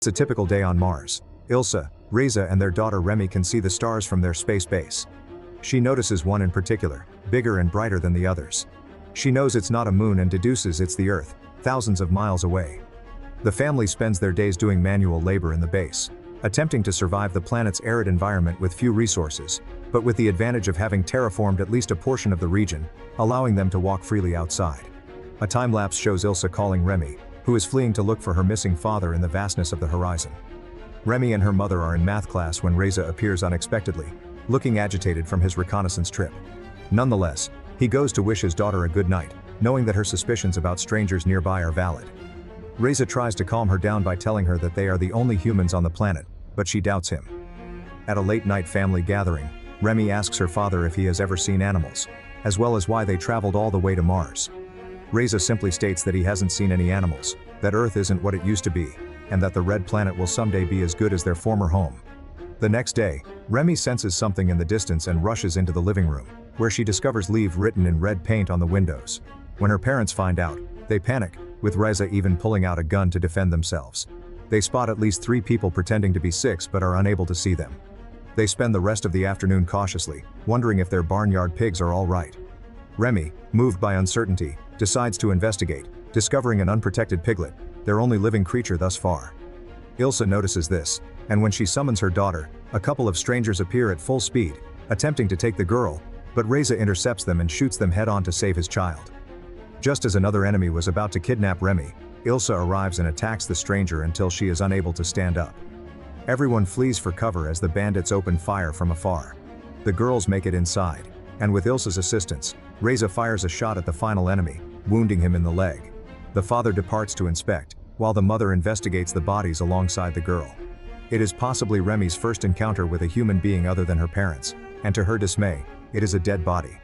It's a typical day on Mars. Ilsa, Reza and their daughter Remy can see the stars from their space base. She notices one in particular, bigger and brighter than the others. She knows it's not a moon and deduces it's the Earth, thousands of miles away. The family spends their days doing manual labor in the base, attempting to survive the planet's arid environment with few resources, but with the advantage of having terraformed at least a portion of the region, allowing them to walk freely outside. A time-lapse shows Ilsa calling Remy, who is fleeing to look for her missing father in the vastness of the horizon. Remy and her mother are in math class when Reza appears unexpectedly, looking agitated from his reconnaissance trip. Nonetheless, he goes to wish his daughter a good night, knowing that her suspicions about strangers nearby are valid. Reza tries to calm her down by telling her that they are the only humans on the planet, but she doubts him. At a late-night family gathering, Remy asks her father if he has ever seen animals, as well as why they traveled all the way to Mars. Reza simply states that he hasn't seen any animals, that Earth isn't what it used to be, and that the red planet will someday be as good as their former home. The next day, Remy senses something in the distance and rushes into the living room, where she discovers "Leave" written in red paint on the windows. When her parents find out, they panic, with Reza even pulling out a gun to defend themselves. They spot at least 3 people pretending to be 6 but are unable to see them. They spend the rest of the afternoon cautiously, wondering if their barnyard pigs are all right. Remy, moved by uncertainty, decides to investigate, discovering an unprotected piglet, their only living creature thus far. Ilsa notices this, and when she summons her daughter, a couple of strangers appear at full speed, attempting to take the girl, but Reza intercepts them and shoots them head-on to save his child. Just as another enemy was about to kidnap Remy, Ilsa arrives and attacks the stranger until she is unable to stand up. Everyone flees for cover as the bandits open fire from afar. The girls make it inside, and with Ilsa's assistance, Reza fires a shot at the final enemy, wounding him in the leg. The father departs to inspect, while the mother investigates the bodies alongside the girl. It is possibly Remy's first encounter with a human being other than her parents, and to her dismay, it is a dead body.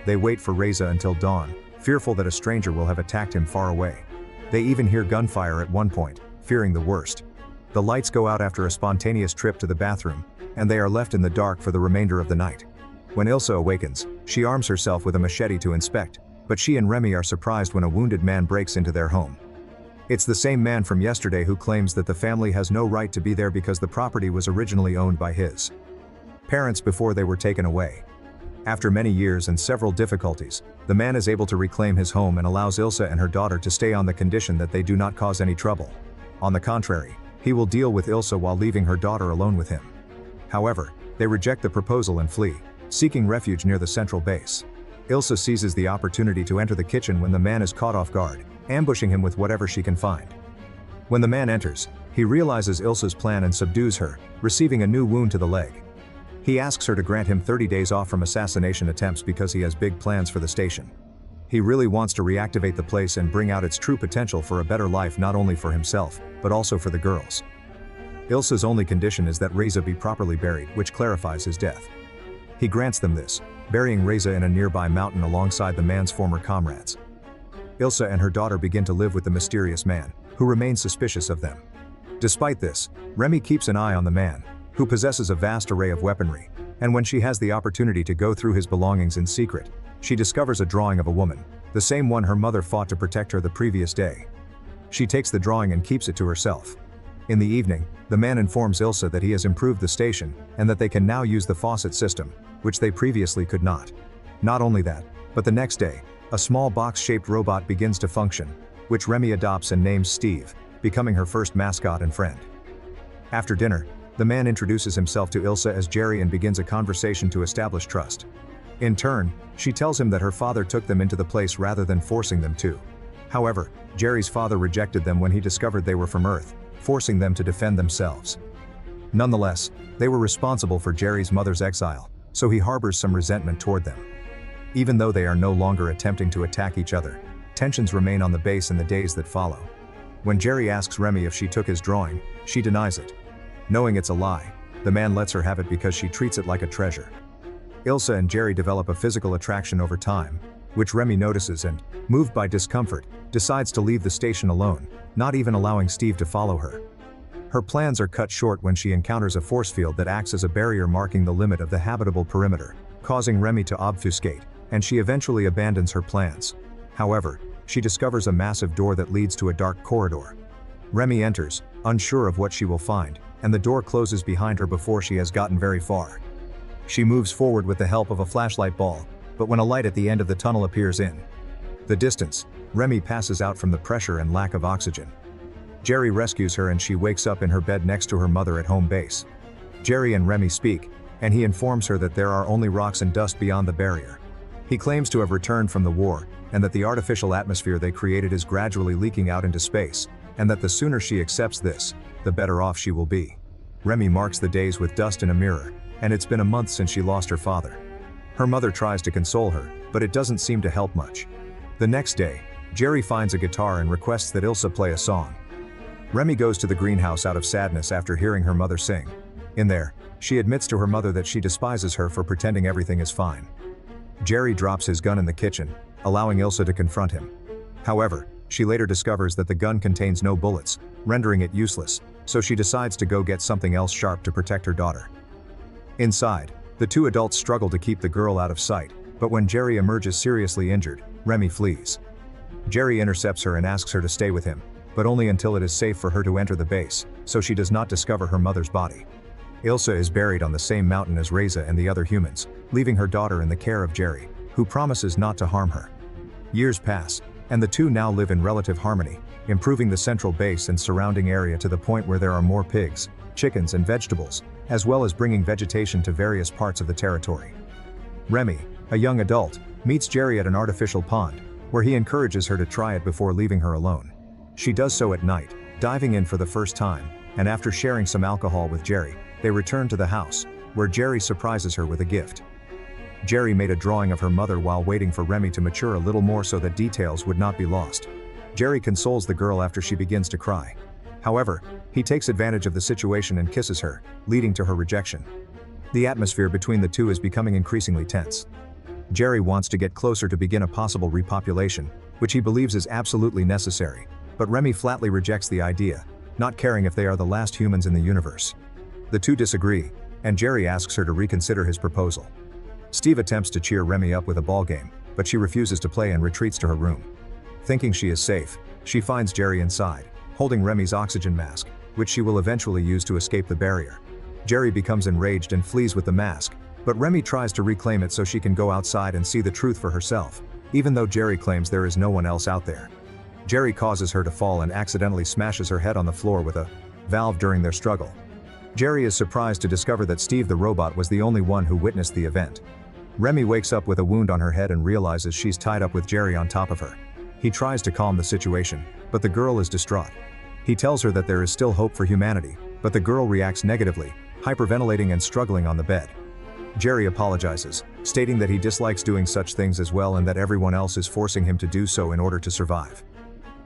They wait for Reza until dawn, fearful that a stranger will have attacked him far away. They even hear gunfire at one point, fearing the worst. The lights go out after a spontaneous trip to the bathroom, and they are left in the dark for the remainder of the night. When Ilsa awakens, she arms herself with a machete to inspect, but she and Remy are surprised when a wounded man breaks into their home. It's the same man from yesterday who claims that the family has no right to be there because the property was originally owned by his parents before they were taken away. After many years and several difficulties, the man is able to reclaim his home and allows Ilsa and her daughter to stay on the condition that they do not cause any trouble. On the contrary, he will deal with Ilsa while leaving her daughter alone with him. However, they reject the proposal and flee, seeking refuge near the central base. Ilsa seizes the opportunity to enter the kitchen when the man is caught off guard, ambushing him with whatever she can find. When the man enters, he realizes Ilsa's plan and subdues her, receiving a new wound to the leg. He asks her to grant him 30 days off from assassination attempts because he has big plans for the station. He really wants to reactivate the place and bring out its true potential for a better life not only for himself, but also for the girls. Ilsa's only condition is that Reza be properly buried, which clarifies his death. He grants them this, burying Reza in a nearby mountain alongside the man's former comrades. Ilsa and her daughter begin to live with the mysterious man, who remains suspicious of them. Despite this, Remy keeps an eye on the man, who possesses a vast array of weaponry, and when she has the opportunity to go through his belongings in secret, she discovers a drawing of a woman, the same one her mother fought to protect her the previous day. She takes the drawing and keeps it to herself. In the evening, the man informs Ilsa that he has improved the station, and that they can now use the faucet system, which they previously could not. Not only that, but the next day, a small box-shaped robot begins to function, which Remy adopts and names Steve, becoming her first mascot and friend. After dinner, the man introduces himself to Ilsa as Jerry and begins a conversation to establish trust. In turn, she tells him that her father took them into the place rather than forcing them to. However, Jerry's father rejected them when he discovered they were from Earth, forcing them to defend themselves. Nonetheless, they were responsible for Jerry's mother's exile, so he harbors some resentment toward them. Even though they are no longer attempting to attack each other, tensions remain on the base in the days that follow. When Jerry asks Remy if she took his drawing, she denies it. Knowing it's a lie, the man lets her have it because she treats it like a treasure. Ilsa and Jerry develop a physical attraction over time, which Remy notices and, moved by discomfort, decides to leave the station alone, not even allowing Steve to follow her. Her plans are cut short when she encounters a force field that acts as a barrier marking the limit of the habitable perimeter, causing Remy to obfuscate, and she eventually abandons her plans. However, she discovers a massive door that leads to a dark corridor. Remy enters, unsure of what she will find, and the door closes behind her before she has gotten very far. She moves forward with the help of a flashlight ball, but when a light at the end of the tunnel appears in the distance, Remy passes out from the pressure and lack of oxygen. Jerry rescues her and she wakes up in her bed next to her mother at home base. Jerry and Remy speak, and he informs her that there are only rocks and dust beyond the barrier. He claims to have returned from the war, and that the artificial atmosphere they created is gradually leaking out into space, and that the sooner she accepts this, the better off she will be. Remy marks the days with dust in a mirror, and it's been a month since she lost her father. Her mother tries to console her, but it doesn't seem to help much. The next day, Jerry finds a guitar and requests that Ilsa play a song. Remy goes to the greenhouse out of sadness after hearing her mother sing. In there, she admits to her mother that she despises her for pretending everything is fine. Jerry drops his gun in the kitchen, allowing Ilsa to confront him. However, she later discovers that the gun contains no bullets, rendering it useless, so she decides to go get something else sharp to protect her daughter. Inside, the two adults struggle to keep the girl out of sight, but when Jerry emerges seriously injured, Remy flees. Jerry intercepts her and asks her to stay with him, but only until it is safe for her to enter the base, so she does not discover her mother's body. Ilsa is buried on the same mountain as Reza and the other humans, leaving her daughter in the care of Jerry, who promises not to harm her. Years pass, and the two now live in relative harmony, improving the central base and surrounding area to the point where there are more pigs, chickens and vegetables, as well as bringing vegetation to various parts of the territory. Remy, a young adult, meets Jerry at an artificial pond, where he encourages her to try it before leaving her alone. She does so at night, diving in for the first time, and after sharing some alcohol with Jerry, they return to the house, where Jerry surprises her with a gift. Jerry made a drawing of her mother while waiting for Remy to mature a little more so that details would not be lost. Jerry consoles the girl after she begins to cry. However, he takes advantage of the situation and kisses her, leading to her rejection. The atmosphere between the two is becoming increasingly tense. Jerry wants to get closer to begin a possible repopulation, which he believes is absolutely necessary, but Remy flatly rejects the idea, not caring if they are the last humans in the universe. The two disagree, and Jerry asks her to reconsider his proposal. Steve attempts to cheer Remy up with a ball game, but she refuses to play and retreats to her room. Thinking she is safe, she finds Jerry inside, holding Remy's oxygen mask, which she will eventually use to escape the barrier. Jerry becomes enraged and flees with the mask, but Remy tries to reclaim it so she can go outside and see the truth for herself, even though Jerry claims there is no one else out there. Jerry causes her to fall and accidentally smashes her head on the floor with a valve during their struggle. Jerry is surprised to discover that Steve the robot was the only one who witnessed the event. Remy wakes up with a wound on her head and realizes she's tied up with Jerry on top of her. He tries to calm the situation, but the girl is distraught. He tells her that there is still hope for humanity, but the girl reacts negatively, hyperventilating and struggling on the bed. Jerry apologizes, stating that he dislikes doing such things as well and that everyone else is forcing him to do so in order to survive.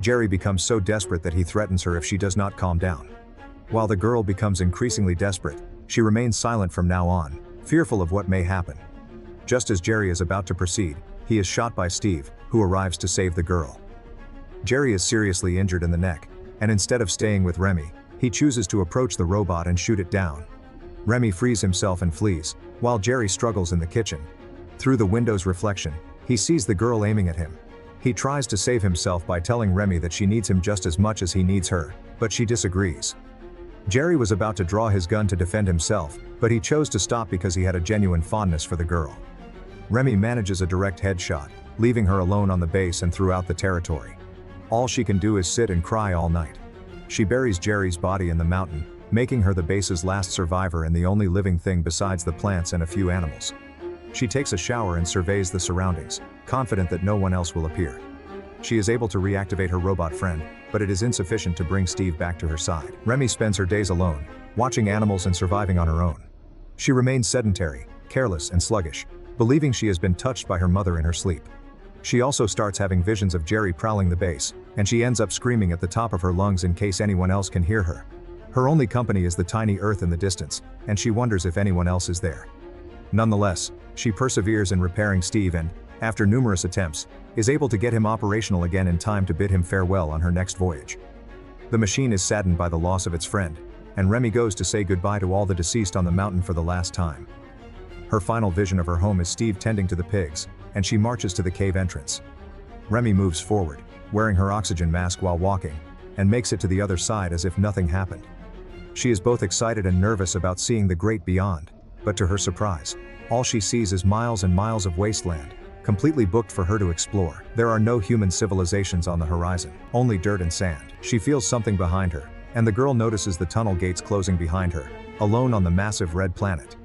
Jerry becomes so desperate that he threatens her if she does not calm down. While the girl becomes increasingly desperate, she remains silent from now on, fearful of what may happen. Just as Jerry is about to proceed, he is shot by Steve, who arrives to save the girl. Jerry is seriously injured in the neck, and instead of staying with Remy, he chooses to approach the robot and shoot it down. Remy frees himself and flees, while Jerry struggles in the kitchen. Through the window's reflection, he sees the girl aiming at him. He tries to save himself by telling Remy that she needs him just as much as he needs her, but she disagrees. Jerry was about to draw his gun to defend himself, but he chose to stop because he had a genuine fondness for the girl. Remy manages a direct headshot, leaving her alone on the base and throughout the territory. All she can do is sit and cry all night. She buries Jerry's body in the mountain, making her the base's last survivor and the only living thing besides the plants and a few animals. She takes a shower and surveys the surroundings, confident that no one else will appear. She is able to reactivate her robot friend, but it is insufficient to bring Steve back to her side. Remy spends her days alone, watching animals and surviving on her own. She remains sedentary, careless and sluggish, believing she has been touched by her mother in her sleep. She also starts having visions of Jerry prowling the base, and she ends up screaming at the top of her lungs in case anyone else can hear her. Her only company is the tiny Earth in the distance, and she wonders if anyone else is there. Nonetheless, she perseveres in repairing Steve and, after numerous attempts, is able to get him operational again in time to bid him farewell on her next voyage. The machine is saddened by the loss of its friend, and Remy goes to say goodbye to all the deceased on the mountain for the last time. Her final vision of her home is Steve tending to the pigs, and she marches to the cave entrance. Remy moves forward, wearing her oxygen mask while walking, and makes it to the other side as if nothing happened. She is both excited and nervous about seeing the great beyond, but to her surprise, all she sees is miles and miles of wasteland, completely booked for her to explore. There are no human civilizations on the horizon, only dirt and sand. She feels something behind her, and the girl notices the tunnel gates closing behind her, alone on the massive red planet.